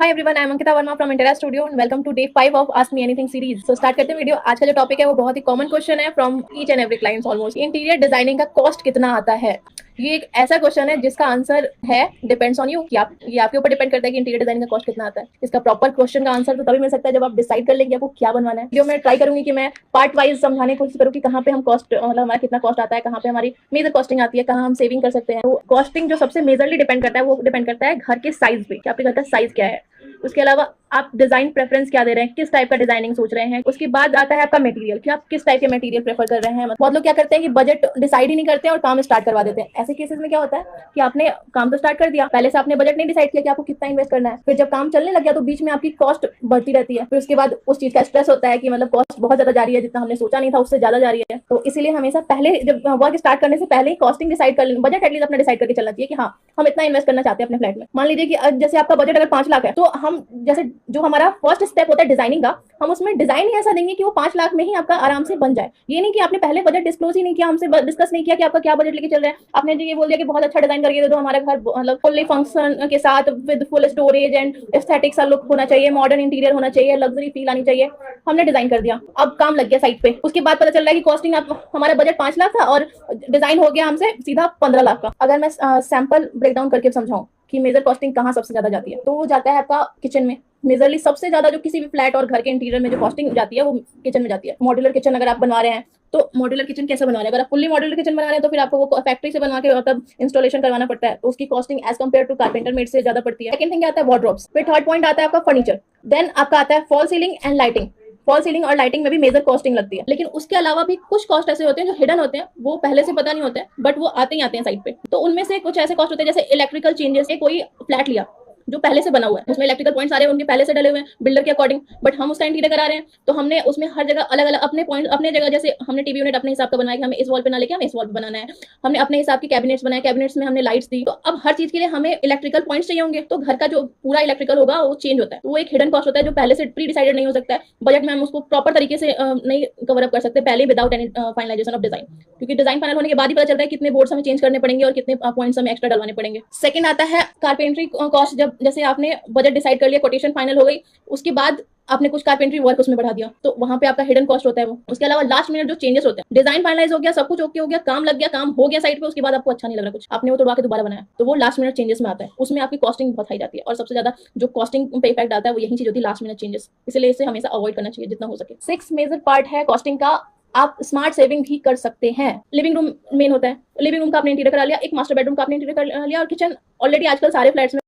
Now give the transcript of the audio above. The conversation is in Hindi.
Hi everyone, I am Ankita Verma from Intera studio and welcome to day 5 of ask me anything series. So start करते हैं वीडियो। आज का जो टॉपिक है वो बहुत ही कॉमन क्वेश्चन है from each and every client almost. Interior designing का कॉस्ट कितना आता है? ये एक ऐसा क्वेश्चन है जिसका आंसर है डिपेंड्स ऑन यू कि आप ये आपके ऊपर डिपेंड करता है कि इंटीरियर डिजाइनिंग का कॉस्ट कितना आता है। इसका प्रॉपर क्वेश्चन का आंसर तो तभी मिल सकता है जब आप डिसाइड कर लेंगे आपको क्या बनवाना है। जो मैं ट्राई करूंगी कि मैं पार्ट वाइज समझाने की कोशिश करूँ कि कहाँ पे हम कॉस्ट मतलब हमारा कितना कॉस्ट आता है, कहाँ पे हमारी मेजर कॉस्टिंग आती है, कहाँ हम सेविंग कर सकते हैं। तो कॉस्टिंग जो सबसे मेजरली डिपेंड करता है वो डिपेंड करता है घर के साइज पे कि आपके घर का साइज क्या है। उसके अलावा आप डिजाइन प्रेफरेंस क्या दे रहे हैं, किस टाइप का डिजाइनिंग सोच रहे हैं। उसके बाद आता है आपका मटेरियल कि आप किस टाइप के मटेरियल प्रेफर कर रहे हैं। बहुत लोग क्या करते हैं कि बजट डिसाइड ही नहीं करते हैं और काम स्टार्ट करवा देते हैं। ऐसे केसेस में क्या होता है कि आपने काम तो स्टार्ट कर दिया, पहले से आपने बजट नहीं डिसाइड किया कि आपको कितना इन्वेस्ट करना है। फिर जब काम चलने लग गया तो बीच में आपकी कॉस्ट बढ़ती रहती है। फिर उसके बाद उस चीज का स्ट्रेस होता है कि मतलब कॉस्ट बहुत ज्यादा जा रही है, जितना हमने सोचा नहीं था उससे ज्यादा जा रही है। तो इसीलिए हमेशा पहले जब वर्क स्टार्ट करने से पहले ही कॉस्टिंग डिसाइड कर, बजट एटलीस्ट अपना डिसाइड करके चलना चाहिए कि हाँ हम इतना इन्वेस्ट करना चाहते हैं अपने फ्लैट में। मान लीजिए कि जैसे आपका बजट अगर 5 लाख है तो हम जैसे जो हमारा फर्स्ट स्टेप होता है डिजाइनिंग का, हम उसमें डिजाइन ही ऐसा देंगे कि वो 5 लाख में ही आपका आराम से बन जाए। ये नहीं कि आपने पहले बजट डिस्क्लोज ही नहीं किया, हमसे डिस्कस नहीं किया कि आपका क्या बजट लेके चल रहा है। आपने ये बोल दिया कि बहुत अच्छा डिजाइन करके दे दो, हमारा घर मतलब फुल्ली फंक्शन के साथ with full storage and aesthetic सा लुक होना चाहिए, मॉडर्न इंटीरियर होना चाहिए, लग्जरी फील आनी चाहिए। हमने डिजाइन कर दिया, अब काम लग गया साइट पे। उसके बाद पता चल रहा है कि कॉस्टिंग हमारा बजट 5 लाख था और डिजाइन हो गया हमसे सीधा 15 लाख का। अगर मैं सैंपल ब्रेकडाउन करके समझाऊं कि मेजर कॉस्टिंग कहाँ सबसे ज्यादा जाती है, तो वो जाता है आपका किचन में। मेजरली सबसे ज्यादा जो किसी भी फ्लैट और घर के इंटीरियर में जो कॉस्टिंग जाती है वो किचन में जाती है। मॉड्यूलर किचन अगर आप बनवा रहे हैं तो मॉड्यूलर किचन कैसे बना रहे हैं, अगर आप फुल्ली मॉड्यूलर किचन बना रहे हैं तो फिर आपको वो फैक्ट्री से बनवा के मतलब इंस्टॉलेशन करवाना पड़ता है, तो उसकी costing as compare to carpenter made से ज्यादा पड़ती है। सेकंड थिंग आता है वार्डरोब्स। फिर थर्ड पॉइंट आता है आपका फर्नीचर। देन आपका आता है fall ceiling and lighting. Fall ceiling और लाइटिंग में भी मेजर कॉस्टिंग लगती है, लेकिन उसके अलावा भी कुछ कॉस्ट ऐसे होते हैं जो हिडन होते हैं, वो पहले से पता नहीं होते हैं बट वो आते ही आते हैं साइड पे। तो उनमें से कुछ ऐसे कॉस्ट होते हैं जैसे इलेक्ट्रिकल चेंजेस। कोई फ्लैट लिया जो पहले से बना हुआ है, उसमें इलेक्ट्रिकल पॉइंट्स सारे उनके पहले से डले हुए हैं बिल्डर के अकॉर्डिंग, बट हम उसका इंटीरियर करा रहे हैं तो हमने उसमें हर जगह अलग अलग अपने पॉइंट अपने जगह, जैसे हमने टीवी यूनिट अपने हिसाब का बनाया कि हमें इस वॉल पे ना लेके हमें इस वॉल पे बनाना है। हमने अपने हिसाब के कैबिनेट्स बनाए, कैबिनेट्स में हमने लाइट्स दी। तो अब हर चीज के लिए हमें इलेक्ट्रिकल पॉइंट्स चाहिए होंगे, तो घर का जो पूरा इलेक्ट्रिकल होगा वो चेंज होता है। तो वो एक हिडन कॉस्ट होता है जो पहले से प्री डिसाइडेड नहीं हो सकता है। बजट में हम उसको प्रॉपर तरीके से नहीं कवर अप कर सकते पहले without any finalisation of design, क्योंकि डिजाइन फाइनल होने के बाद ही पता चलता है कितने बोर्ड्स हमें चेंज करने पड़ेंगे और कितने पॉइंट्स हमें एक्स्ट्रा डलवाने पड़ेंगे। सेकंड आता है कारपेंट्री कॉस्ट। जब जैसे आपने बजट डिसाइड कर लिया, कोटेशन फाइनल हो गई, उसके बाद आपने कुछ कारपेंट्री वर्क उसमें बढ़ा दिया, तो वहां पे आपका हिडन कॉस्ट होता है वो। उसके अलावा लास्ट मिनट जो चेंजेस होते हैं, डिजाइन फाइनलाइज हो गया, सब कुछ ओके हो गया, काम लग गया, काम हो गया साइड पे, उसके बाद आपको अच्छा नहीं लग रहा कुछ, आपने वो तोड़वा के दोबारा बनाया, तो वो लास्ट मिनट चेंजेस में आता है। उसमें आपकी कॉस्टिंग बहुत हाई जाती है और सबसे ज्यादा जो कॉस्टिंग पे इफेक्ट आता है वो यही चीज होती है, लास्ट मिनट चेंजेस। इसलिए इसे हमेशा अवॉइड करना चाहिए जितना हो सके। 6 मेजर पार्ट है कॉस्टिंग का। आप स्मार्ट सेविंग भी कर सकते हैं। लिविंग रूम मेन होता है, लिविंग रूम का आपने इंटीरियर करा लिया, एक मास्टर बेडरूम का आपने इंटीरियर कर लिया, और किचन ऑलरेडी आजकल सारे फ्लैट्स में